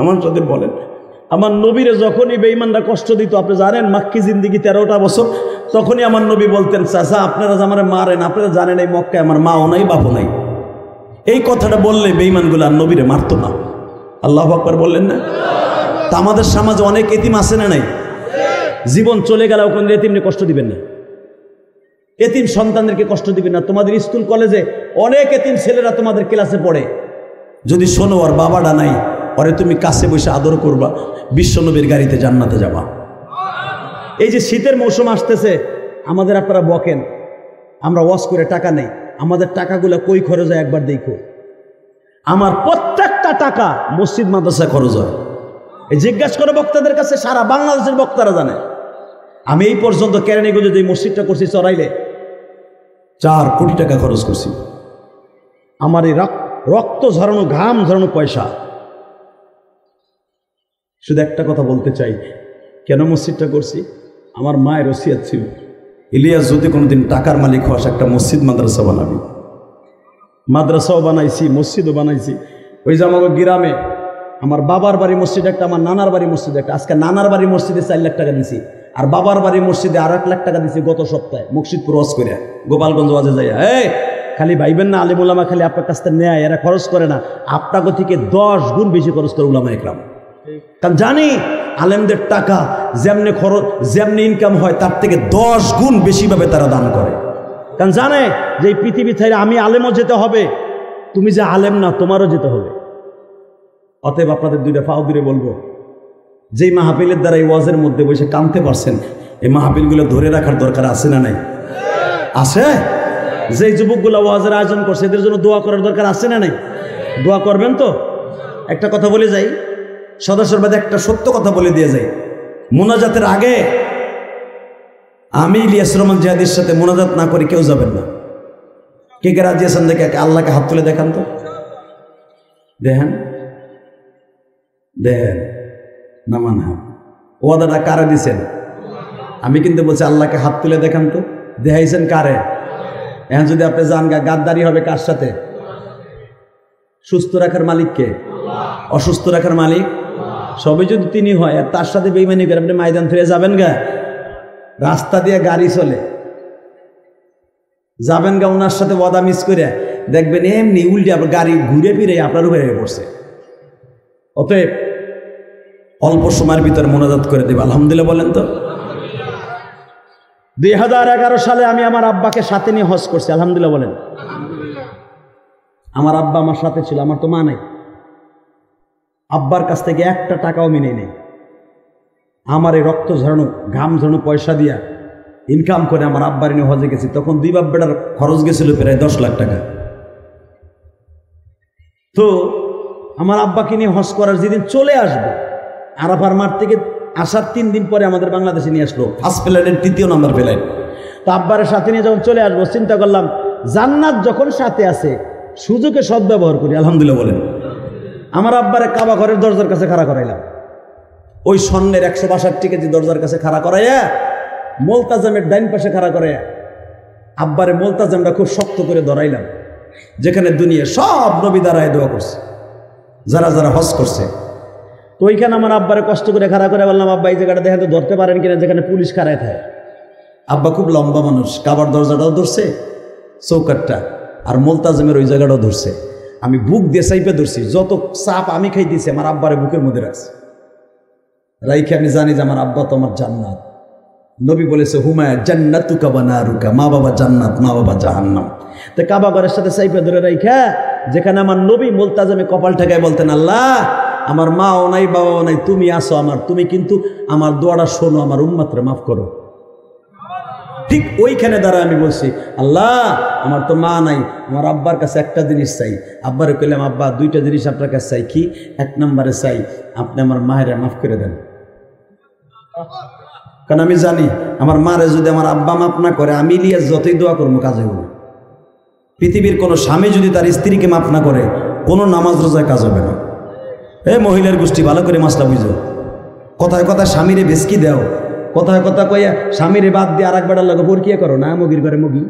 Speaker 1: আমার সাথে বলেন। আমার নবীরে যখনই বেঈমানরা কষ্ট দিত, আপনি জানেন মাক্কি জিন্দিগি 13টা বছর, তখনই আমার নবী বলতেন, চাচা আপনারা যে আমার মারেন, আপনারা জানেন এই মক্কায় আমার মাও নাই বাপও নাই। এই কথাটা বললে বেঈমানগুলো আর নবীরে মারতো না। আল্লাহু আকবার বললেন না? তা আমাদের সমাজে অনেক এতিম আছে না নাই? জীবন চলে গেলেও কোন এতিম নিয়ে কষ্ট দিবেন না। এতিম সন্তানদেরকে কষ্ট দিবে না। তোমাদের স্কুল কলেজে অনেক এতিম ছেলেরা তোমাদের ক্লাসে পড়ে, যদি শোনো ওর বাবাটা নাই, ওরে তুমি কাছে বসে আদর করবা, বিশ্বনবীর গাড়িতে জান্নাতে যাবা। এই যে শীতের মৌসুম আসতেছে, আমাদের আপনারা বকেন আমরা ওয়াজ করে টাকা নেই, আমাদের টাকাগুলো কই খরচ হয় একবার দেখো। আমার প্রত্যেকটা টাকা মসজিদ মাদ্রাসায় খরচ হয়। এই জিজ্ঞাসা করে বক্তাদের কাছে, সারা বাংলাদেশের বক্তারা জানে। আমি এই পর্যন্ত কেরানীগঞ্জে যে মসজিদটা করছি চড়াইলে 4 কোটি টাকা খরচ করছি। আমার এই রক্ত ঝরানো, ঘাম ঝরানো পয়সা। শুধু একটা কথা বলতে চাই, কেন মসজিদটা করছি? আমার মায়ের ওসিয়ত ছিল, ইলিয়াস যদি কোনোদিন টাকার মালিক হস, একটা মসজিদ মাদ্রাসা বানাবি। মাদ্রাসাও বানাইছি, মসজিদও বানাইছি। ওই যে আমার গ্রামে আমার বাবার বাড়ি মসজিদ একটা, আমার নানার বাড়ি মসজিদ একটা। আজকে নানার বাড়ি মসজিদে 4 লাখ টাকা দিছি, আর বাবার বাড়ি মসজিদে আর 1 লাখ টাকা দিছি গত সপ্তাহে মসজিদপুর ওয়াজ করে, গোপালগঞ্জ ওয়াজে যাইয়া। খালি ভাইবেন না আলিম উলামা খালি আপনার কাছ থেকে নেয়, এরা খরচ করে না, আপনাকে থেকে 10 গুণ বেশি খরচ করে উলামা একরাম। কারণ জানি আলেমদের টাকা যেমনি খরচ, যেমনি ইনকাম হয়, তার থেকে 10 গুণ বেশিভাবে তারা দান করে। কারণ জানে যে এই পৃথিবী থেকে আমি আলেমও যেতে হবে, তুমি যে আলেম না তোমারও যেতে হবে। অতএব আপনাদের 2টা পাও দূরে বলবো, যেই মাহফিলের দ্বারা এই ওয়াজের মধ্যে বসে কাঁদতে পারছেন, এই মাহফিলগুলো ধরে রাখার দরকার আছে না নাই? আছে। যেই যুবকগুলো ওয়াজের আয়োজন করছে, এদের জন্য দোয়া করার দরকার আছে না নাই? দোয়া করবেন তো? একটা কথা বলে যাই, সদস্যর বাদে একটা সত্য কথা বলে দিয়ে যাই। মোনাজাতের আগে আমি ইলিয়াস রহমান জিহাদির সাথে মোনাজাত না করে কেউ যাবেন না। কে কে রাজি আছেন দেখে আল্লাহকে হাত তুলে দেখান তো, দেখেন দেখেন। নামান হাত, ওয়াদাটা কারে দিছেন? আমি কিন্তু বলছি আল্লাহকে হাত তুলে দেখান তো, দেখাইছেন কারে? এখন যদি আপনি যান, গাদ্দারি হবে কার সাথে? সুস্থ রাখার মালিককে, অসুস্থ রাখার মালিক সবই যদি তিনি হয়, আর তার সাথে বেইমানি করে আপনি ময়দান ফিরে যাবেন গা? রাস্তা দিয়ে গাড়ি চলে যাবেন গা, ওনার সাথে ওয়াদা মিস করে দেখবেন এমনি উল্টে আপনার গাড়ি ঘুরে ফিরে আপনার উপরে পড়ছে। অতএব অল্প সময়ের ভিতরে মোনাজাত করে দেবে, আলহামদুলিল্লাহ বলেন তো। 2011 সালে আমি আমার আব্বাকে সাথে নিয়ে হজ করছি, আলহামদুলিল্লাহ বলেন। আমার আব্বা আমার সাথে ছিল, আমার তো মা নাই। আব্বার কাছ থেকে একটা টাকাও মিনে নেই। আমার এই রক্ত ঝরানো, ঘাম ঝরানো পয়সা দিয়া ইনকাম করে আমার আব্বার নিয়ে হজে গেছি। তখন 2 বাপ বেটার খরচ গেছিল প্রায় 10 লাখ টাকা। তো আমার আব্বাকে নিয়ে হজ করার যেদিন চলে আসবো, আরাফার মাঠ থেকে আসার 3 দিন পরে আমাদের বাংলাদেশে নিয়ে আসলো, ফার্স্ট ফ্লাইটের 3য় নাম্বার ফ্লাইট। তো আব্বারের সাথে নিয়ে যখন চলে আসবো, চিন্তা করলাম জান্নাত যখন সাথে আছে, সুযোগে সদ্ব্যবহার করি, আলহামদুলিল্লাহ বলেন। আমার আব্বারে কাবা ঘরের দরজার কাছে খাড়া করাইলাম, ওই স্বর্ণের 162 কেজি দরজার কাছে খাড়া করাইয়া, মোলতাজামের ডাইন পাশে খাড়া করাইয়া আব্বারে মোলতাজামটা খুব শক্ত করে ধরাইলাম, যেখানে দুনিয়া সব নবী দাঁড়ায় দোয়া করছে, যারা যারা হজ করছে। তো ওইখানে আমার আব্বারে কষ্ট করে খাড়া করে বললাম, আব্বা এই জায়গাটা দেখেন তো ধরতে পারেন কিনা, যেখানে পুলিশ খাড়ায় থাকে। আব্বা খুব লম্বা মানুষ, কাবার দরজাটাও ধরছে, চৌকাটটা আর মোলতাজামের ওই জায়গাটাও ধরছে। আমি বুক দিয়ে চাইপে ধরছি, যত চাপ আমি খাই দিয়েছি আমার আব্বারে বুকের মধ্যে রাখছি, রাইখে আমি জানি যে আমার আব্বা তো আমার জান্নাত। নবী বলেছে হুমায়া জান্নাতুকা ওয়া নারুকা, মা বাবা জান্নাত, মা বাবা জাহান্নাম। তো কাবা ঘরের সাথে চাইপে ধরে রাইখা, যেখানে আমার নবী মোলতাজামে কপাল ঠেকায় বলতেন, আল্লাহ আমার মাও নাই বাবাও নাই, তুমি আসো আমার, তুমি কিন্তু আমার দোয়াটা শোনো, আমার উম্মতরে মাফ করো। ঠিক ওইখানে দ্বারা আমি বলছি, আল্লাহ আমার তো মা নাই, আমার আব্বার কাছে একটা জিনিস চাই। আব্বারে কইলাম, আব্বা 2টা জিনিস আপনার কাছে চাই। কি? 1 নম্বরে চাই আপনি আমার মায়েরা মাফ করে দেন। কারণ আমি জানি আমার মারে যদি আমার আব্বা মাফ না করে, আমি ইলিয়াস যতই দোয়া করবো কাজ হবে না। পৃথিবীর কোনো স্বামী যদি তার স্ত্রীকে মাফ না করে, কোনো নামাজ রোজায় কাজ হবে না। মহিলার গোষ্ঠী ভালো করে মাসলা বুঝো। কথায় কথায় স্বামীরে বেশকি দাও, কথায় কথা কইয়া স্বামীরে বাদ দিয়ে আর এক বেটার লাগে পরকিয়া করো না, মুগির ঘরে মুগি।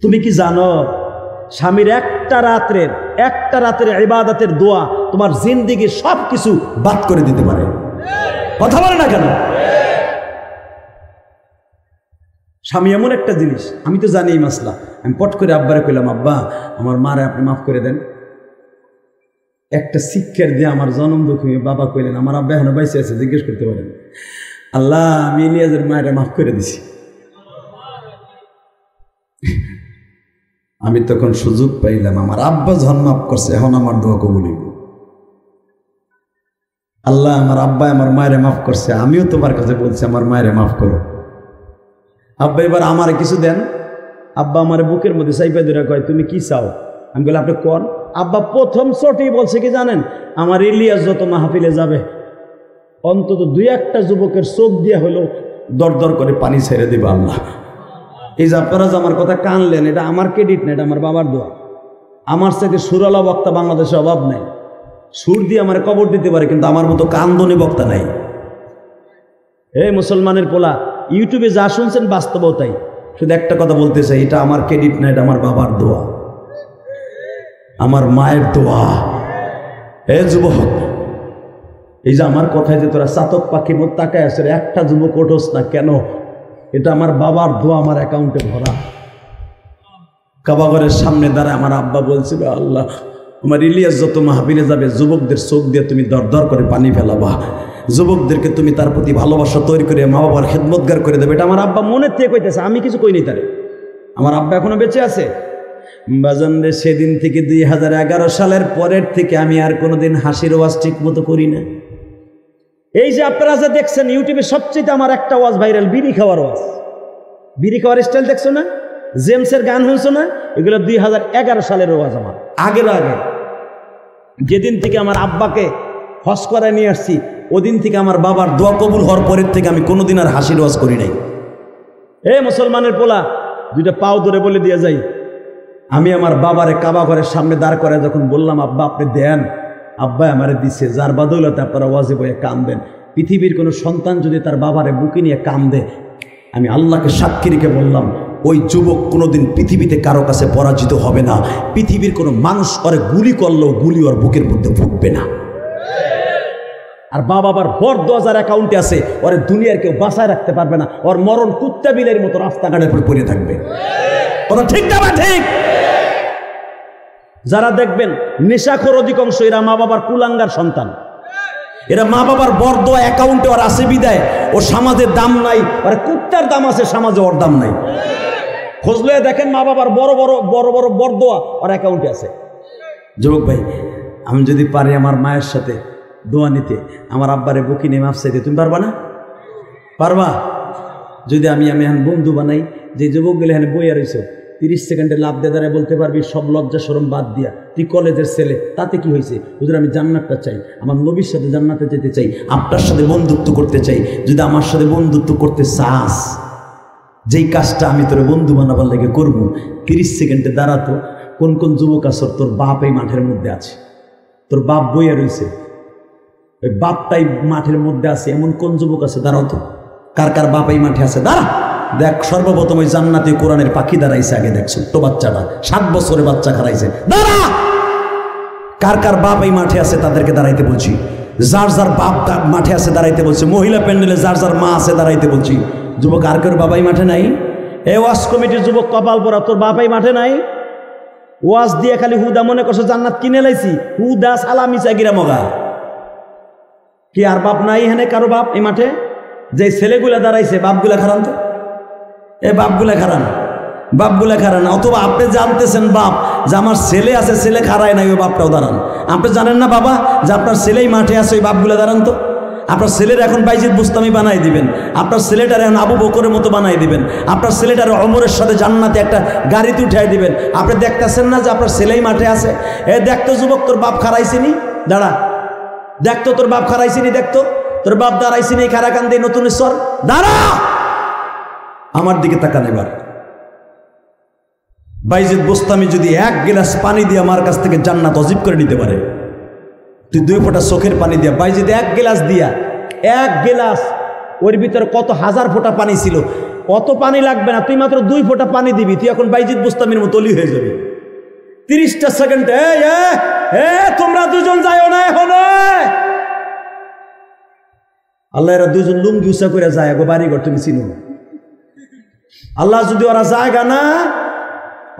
Speaker 1: তুমি কি জানো স্বামীর একটা রাতের ইবাদতের দোয়া তোমার জিন্দেগির সব কিছু বাদ করে দিতে পারে? কথা বলে না কেন? স্বামী এমন একটা জিনিস, আমি তো জানি এই মাসলা। আমি পট করে আব্বারে কইলাম, আব্বা আমার মারে আপনি মাফ করে দেন। একটা শিক্ষার দিয়ে আমার জন্ম দুঃখ। বাবা কইলেন, আমার আব্বা এখনো বাইসে আছে, জিজ্ঞেস করতে পারেন। আল্লাহ আমি ইলিয়াসের মায়েরা মাফ করে দিছি। আমি তখন সুযোগ পাইলাম, আমার আব্বা যখন মাফ করছে, এখন আমার দোয়া কবুল হইব। আল্লাহ আমার আব্বা আমার মায়েরে মাফ করছে, আমিও তোমার কাছে বলছি আমার মায়েরে মাফ করো। আব্বা এবার আমার কিছু দেন। আব্বা আমার বুকের মধ্যে চাইপা ধরে কয়, তুমি কি চাও? আমি বলি, আপনি কোন? আব্বা প্রথম চটেই বলছে কি জানেন, আমার ইলিয়াস যত মাহফিলে যাবে অন্তত 2-1টা যুবকের চোখ দিয়ে হলো দর দর করে পানি ছেড়ে দেবে আল্লাহ। এই যে আপনারা যে আমার কথা কানলেন, এটা আমার ক্রেডিট না, এটা আমার বাবার দোয়া। আমার সাথে সুরালা বক্তা বাংলাদেশে অভাব নাই, সুর দিয়ে আমার কবর দিতে পারে, কিন্তু আমার মতো কান্দনী বক্তা নাই। এই মুসলমানের পোলা, ইউটিউবে যা শুনছেন বাস্তবও তাই। শুধু একটা কথা বলতে চাই, এটা আমার ক্রেডিট না, এটা আমার বাবার দোয়া, আমার মায়ের দোয়া। এ যুবক, এই যে আমার কথায় যে তোরা চাতক পাখির মতো তাকায় আসে, একটা যুবক ওঠোস না কেন? এটা আমার বাবার দোয়া, আমার অ্যাকাউন্টে ভরা। কাবাগরের সামনে দাঁড়ায় আমার আব্বা বলছিল, আল্লাহ আমার ইলিয়াস যত মাহফিলে যাবে যুবকদের চোখ দিয়ে তুমি দর দর করে পানি ফেলাবা, যুবকদেরকে তুমি তার প্রতি ভালোবাসা তৈরি করে মা বাবার খেদমতগার করে দেবে। এটা আমার আব্বা মনের থেকে কইতেছে, আমি কিছু কইনি তারে। আমার আব্বা এখনো বেঁচে আছে। বাজান রে, সেদিন থেকে 2011 সালের পরের থেকে আমি আর কোনোদিন হাসির ওয়াজ ঠিক মতো করি না। এই যে আপনারা যে দেখছেন ইউটিউবে সবচেয়ে আমার একটা ওয়াজ ভাইরাল, বিড়ি খাওয়ার ওয়াজ। বিড়ি খাওয়ার স্টাইল দেখছো না? জেমসের গান শুনছো না? এগুলো 2011 সালের ওয়াজ আমার। আগে যেদিন থেকে আমার আব্বাকে হজ করে নিয়ে আসছি, ওদিন থেকে আমার বাবার দোয়া কবুল হওয়ার পরের থেকে আমি কোনোদিন আর হাসির ওয়াজ করি নাই। মুসলমানের পোলা, 2টা পাও ধরে বলে দিয়ে যাই, আমি আমার বাবারে কাবা ঘরের সামনে দাঁড় করে যখন বললাম, আব্বা আপনি দেন, আব্বা আমারে দিচ্ছে, যার বদৌলতে আপনারা ওয়াজে বয়ে কামবেন। পৃথিবীর কোনো সন্তান যদি তার বাবারে বুকে নিয়ে কামদে, আমি আল্লাহকে সাক্ষী রেখে বললাম, ওই যুবক কোনোদিন পৃথিবীতে কারো কাছে পরাজিত হবে না। পৃথিবীর কোনো মানুষ ওরে গুলি করলেও গুলি ওর বুকের মধ্যে ফুটবে না। আর বাবার বড় 2000 অ্যাকাউন্টে আছে, ওরে দুনিয়ার কেউ বাঁচায় রাখতে পারবে না। ওর মরণ কুত্তা বিলের মতো রাস্তাঘাটের উপর পড়ে থাকবে। কথা ঠিক না? ঠিক। যারা দেখবেন নেশাখোর অধিকাংশ, এরা মা বাবার কুলাঙ্গার সন্তান। এরা মা বাবার বড় দোয়া অ্যাকাউন্টে ওর আছে বিদায় ও সমাজের দাম নাই, ওর কুত্তার দাম আছে, সমাজে ওর দাম নাই। খোঁজলে দেখেন মা বাবার বড় বড় বড় দোয়া ওর অ্যাকাউন্টে আছে। যুবক ভাই, আমি যদি পারি আমার মায়ের সাথে দোয়া নিতে, আমার আব্বারে বুকি নিয়ে মাফ চাইতে, তুমি পারবা না? পারবা? যদি আমি এখন বন্ধু বানাই, যে যুবকগুলো এখানে বইয়া রয়েছে, 30 সেকেন্ডে লাভ দিয়ে দাঁড়ায় বলতে পারবি সব লজ্জা শরম বাদ দিয়া, তুই কলেজের ছেলে, তাতে কি হয়েছে? হুজুর আমি জান্নাতটা চাই, আমার নবীর সাথে জান্নাতে যেতে চাই, আপনার সাথে বন্ধুত্ব করতে চাই। যদি আমার সাথে বন্ধুত্ব করতে চাস, যেই কাজটা আমি তোর বন্ধু বানাবার লেগে করবো, 30 সেকেন্ডে দাঁড়াতো। কোন কোন যুবক আসর তোর বাপ এই মাঠের মধ্যে আছে, তোর বাপ বইয়া রয়েছে, ওই বাপটাই মাঠের মধ্যে আছে, এমন কোন যুবক আছে? দাঁড়াও তো, কার কার বাপ এই মাঠে আছে? দাঁড়া দেখ। সর্বপ্রথম ওই জান্নাতে কোরআনের পাখি দাঁড়াইছে, আগে দেখ ছোট্ট বাচ্চাটা, 7 বছরের বাচ্চা খারাইছে। দাঁড়া, কার কার বাপ এই মাঠে আছে তাদেরকে দাঁড়াইতে বলছি। যার যার বাপ মাঠে আছে দাঁড়াইতে বলছি। মহিলা প্যান্ডেলে যার যার মা আছে দাঁড়াইতে বলছি। যুবক, আর কেউ বাবাই মাঠে নাই? ওয়াজ কমিটির যুবক কপাল পরা, তোর বাপাই মাঠে নাই? ওয়াজ দিয়ে খালি হুদা মনে করছো জান্নাত কিনে লাইছি, হুদা সালামি চাগিরা মগা। কি আর বাপ নাই এখানে কারো? বাপ এই মাঠে যে ছেলেগুলা দাঁড়াইছে, বাপগুলা খারান তো, বাপগুলা খারান, বাপগুলা খারান। অথবা আপনি জানতেছেন বাপ যে আমার ছেলে আছে, ছেলে খারায় নাই, ওই বাপটাও দাঁড়ান। আপনি জানেন না বাবা যে আপনার ছেলেই মাঠে আছে, ওই বাপগুলা দাঁড়ান তো। আপনার ছেলের এখন বাইজিদ বুস্তামি বানাই দিবেন, আপনার ছেলেটার এখন আবু বকরের মতো বানাই দিবেন, আপনার ছেলেটার ওমরের সাথে জান্নাতে একটা গাড়িতে উঠাই দিবেন। আপনি দেখতেছেন না যে আপনার ছেলেই মাঠে আছে? দেখতো যুবক, তোর বাপ খারাইছিনি? দাঁড়া, দেখতো তোর বাপ খারাইছিনি, দেখতো তোর বাপ দাঁড়াইছিনি খারাকান দিয়ে নতুন ঈশ্বর। দাঁড়া, আমার দিকে তাকান এবার। বাইজিদ বুস্তামি যদি 1 গ্লাস পানি দিয়ে আমার কাছ থেকে জান্নাত অজিব করে নিতে পারে, তুই 2 ফোঁটা চোখের পানি দিয়া, বাইজিদ 1 গ্লাস দিয়া, 1 গ্লাস, ওর ভিতরে কত হাজার ফোঁটা পানি ছিল, অত পানি লাগবে না, তুই মাত্র 2 ফোঁটা পানি দিবি, তুই এখন বাইজিদ বুস্তামির মতো অলি হয়ে যাবে। 30টা সেকেন্ড। তোমরা দুজন যাইও না এখন। আল্লাহ এরা দুজন লুঙ্গি উঁচা করে যায় গো বাড়িঘর, তুমি চিনো? আল্লাহ যদি ওরা জায়গা না,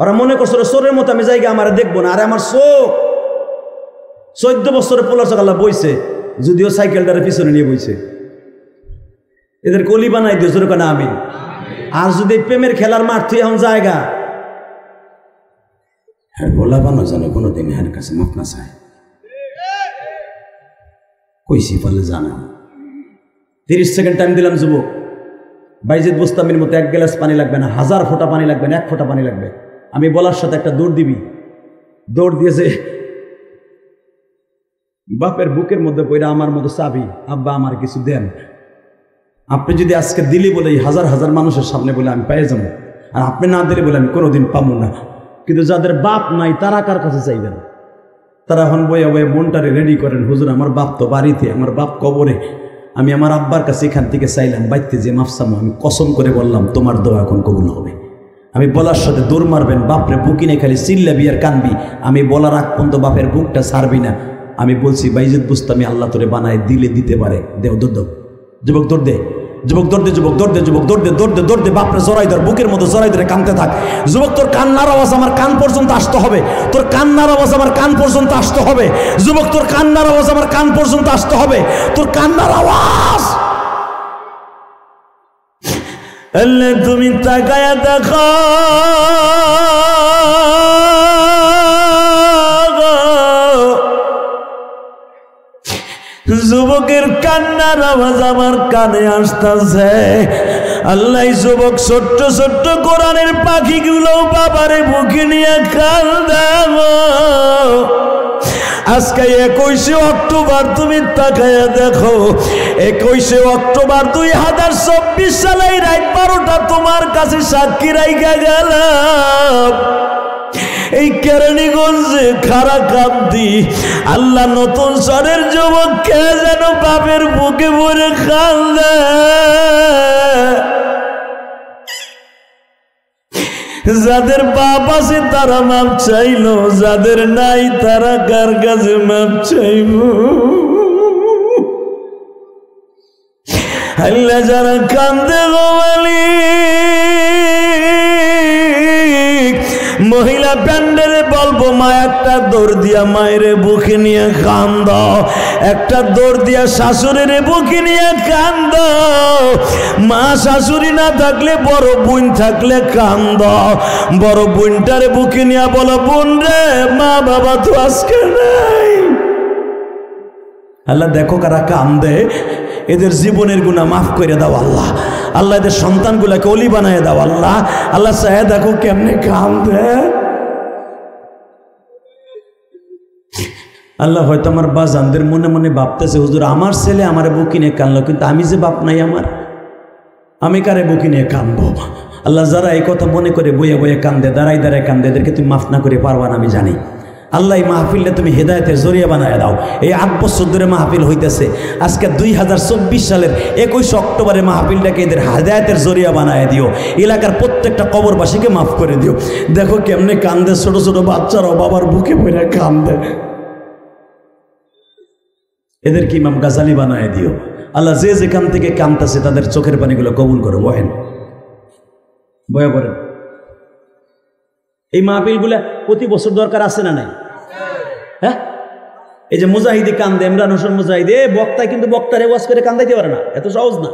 Speaker 1: ওরা মনে করছো চোরের মতো আমি জায়গা আমার দেখবো না। আরে আমার চোখ 14 বছরের পোলার চোখ আল্লাহ বইছে, যদিও সাইকেলটারে পিছনে নিয়ে বইছে। এদের কলি বানাই দিও জোরে কেন? আমিন। আর যদি প্রেমের খেলার মাঠ তুই এখন জায়গা, হ্যাঁ বলা বানো জানো কোনোদিন হ্যার কাছে মাপ না চায় কইছি পারলে জানা 30 সেকেন্ড টাইম দিলাম যুবক বাইজিদ বুস্তামির মতো 1 গ্লাস পানি লাগবে না 1000 ফোঁটা পানি লাগবে না 1 ফোঁটা পানি লাগবে আমি বলার সাথে একটা দৌড় দিবি দৌড় দিয়েছে বাপের বুকের মধ্যে পড়ে আমার মতো চাবি আব্বা আমার কিছু দেন আপনি যদি আজকে দিলি বলে এই হাজার হাজার মানুষের সামনে বলে আমি পেয়ে যাবো আর আপনি না দিলে বলে আমি কোনোদিন পাবো না কিন্তু যাদের বাপ নাই তারা কার কাছে চাইবেন তারা এখন বইয়া বইয়া মনটারে রেডি করেন হুজুর আমার বাপ তো বাড়িতে আমার বাপ কবরে আমি আমার আব্বার কাছে এখান থেকে চাইলাম বাইতে যে মাফসামো আমি কসম করে বললাম তোমার দোয়া এখন কবুল হবে আমি বলার সাথে দৌড় মারবেন বাপরে বুকি নেই খালি চিল্লাবি আর কানবি আমি বলার আগ পর্যন্ত বাপের বুকটা ছাড়বি না আমি বলছি বাইজিদ বুস্তামি আল্লাহ তোরে বানায় দিলে দিতে পারে দেও দৌড় দাও যুবক দৌড় দে যুবক দৌড় দে যুবক দৌড় দে যুবক দৌড় দে দৌড় দে দৌড় দে বাপরে জড়াই ধর বুকের মধ্যে জড়াই ধরে কানতে থাক যুবক তোর কান্নার আওয়াজ আমার কান পর্যন্ত আসতে হবে তোর কান্নার আওয়াজ আমার কান পর্যন্ত আসতে হবে যুবক তোর কান্নার আওয়াজ আমার কান পর্যন্ত আসতে হবে তোর কান্নার আওয়াজ আল্লাহ তুমি তাকায়া দেখো যুবকের কান্নার আওয়াজ আমার কানে আসতেছে আল্লাহ যুবক ছোট্ট ছোট্ট কোরআনের পাখিগুলো বাবারে বুকে নিয়ে কান্দে আজকে 21 অক্টোবর তুমি তাকায়া দেখো 21 অক্টোবর 2024 সালে রাত 12টা তোমার কাছে সাক্ষী রাইখা গেলাম এই কেরানীগঞ্জে খারা কান্দি আল্লাহ নতুন সরের যুবক কে যেন বাপের বুকে ভরে কান্দে যাদের বাপ আছে তারা মাপ চাইল যাদের নাই তারা কার কাছে মাপ চাইব আল্লাহ যারা কান্দে গো মহিলা প্যান্ডেলে বলবো মা একটা দৌড় দিয়া মায়ের বুকে নিয়ে কান্দ একটা দৌড় দিয়া শাশুড়ির বুকে নিয়ে কান্দ মা শাশুড়ি না থাকলে বড় বোন থাকলে কান্দ বড় বোনটারে বুকে নিয়ে বলো বোন রে মা বাবা তো আজকে নাই আল্লাহ দেখো কারা কান্দে এদের জীবনের গুনাহ মাফ করে দাও আল্লাহ আল্লাহ এদের সন্তানগুলোকে অলি বানায় দাও আল্লাহ আল্লাহ চাহে দেখো কেমনে কান্দে আল্লাহ হয়তো আমার বাজানদের মনে মনে ভাবতেছে হুজুর আমার ছেলে আমার বুকি নিয়ে কানলো কিন্তু আমি যে বাপ নাই আমার আমি কারে বুকি নিয়ে কানবো আল্লাহ যারা এই কথা মনে করে বইয়ে বইয়ে কান্দে দাঁড়াই দাঁড়ায় কান্দে এদেরকে তুমি মাফ না করে পারবা না আমি জানি আল্লাহ এই মাহফিলটা তুমি হেদায়েতের জরিয়া বানায় দাও এই 8 বছর ধরে মাহফিল হইতেছে আজকে 2024 সালের 21 অক্টোবরে মাহফিলটাকে এদের হেদায়েতের জরিয়া বানায় দিও এলাকার প্রত্যেকটা কবরবাসীকে মাফ করে দিও দেখো কেমনে কান্দে ছোট ছোট বাচ্চারাও বাবার বুকে পড়ে কান্দে এদেরকে ইমাম গাজালি বানায় দিও আল্লাহ যে যেখান থেকে কান্দতেছে তাদের চোখের পানিগুলো কবুল করো বহেন বয়া করেন এই মাহফিলগুলা প্রতি বছর দরকার আছে না নাই হ্যাঁ এই যে মুজাহিদি কান্দে ইমরান হোসেন মুজাহিদি বক্তায় কিন্তু বক্তারে ওয়াজ করে কান্দাইতে পারে না এত সহজ না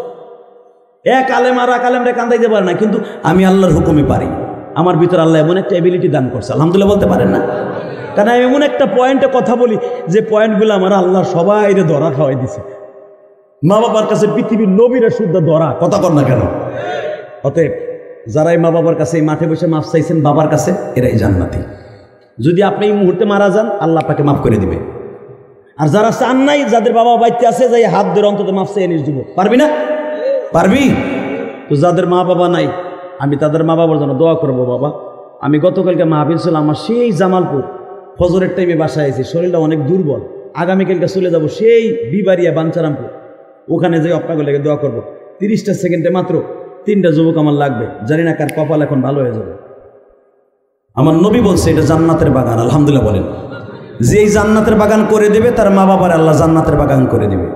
Speaker 1: এক আলেম আর এক আলেমরে কান্দাইতে পারে না কিন্তু আমি আল্লাহর হুকুমে পারি আমার ভিতরে আল্লাহ এমন একটা এবিলিটি দান করছে আলহামদুলিল্লাহ বলতে পারেন না কারণ আমি এমন একটা পয়েন্টে কথা বলি যে পয়েন্টগুলো আমার আল্লাহ সবাইরে ধরা খাওয়াই দিছে মা বাবার কাছে পৃথিবীর নবীরা শুদ্ধ ধরা কথা কর না কেন অতএব যারাই মা বাবার কাছে এই মাঠে বসে মাফ চাইছেন বাবার কাছে এরাই জান্নাতি যদি আপনি এই মুহূর্তে মারা যান আল্লাহ আপনাকে মাফ করে দিবে আর যারা চান নাই যাদের বাবা বাইতে আছে যাই হাত ধরে অন্তত মাফ চাই নিয়ে দিব পারবি না পারবি তো যাদের মা বাবা নাই আমি তাদের মা বাবার জন্য দোয়া করবো বাবা আমি গতকালকে মাহফিল ছিল আমার সেই জামালপুর ফজরের টাইমে বাসায় আছি শরীরটা অনেক দুর্বল আগামীকালকে চলে যাব সেই বিবারিয়া বাঞ্চারামপুর ওখানে যাই আপনাকে লেগে দোয়া করবো 30টা সেকেন্ডে মাত্র 3টা যুবক আমার লাগবে জানি না কার কপাল এখন ভালো হয়ে যাবে আমার নবী বলছে এটা জান্নাতের বাগান আলহামদুলিল্লাহ বলেন যে এই জান্নাতের বাগান করে দেবে তার মা বাবার আল্লাহ জান্নাতের বাগান করে দেবে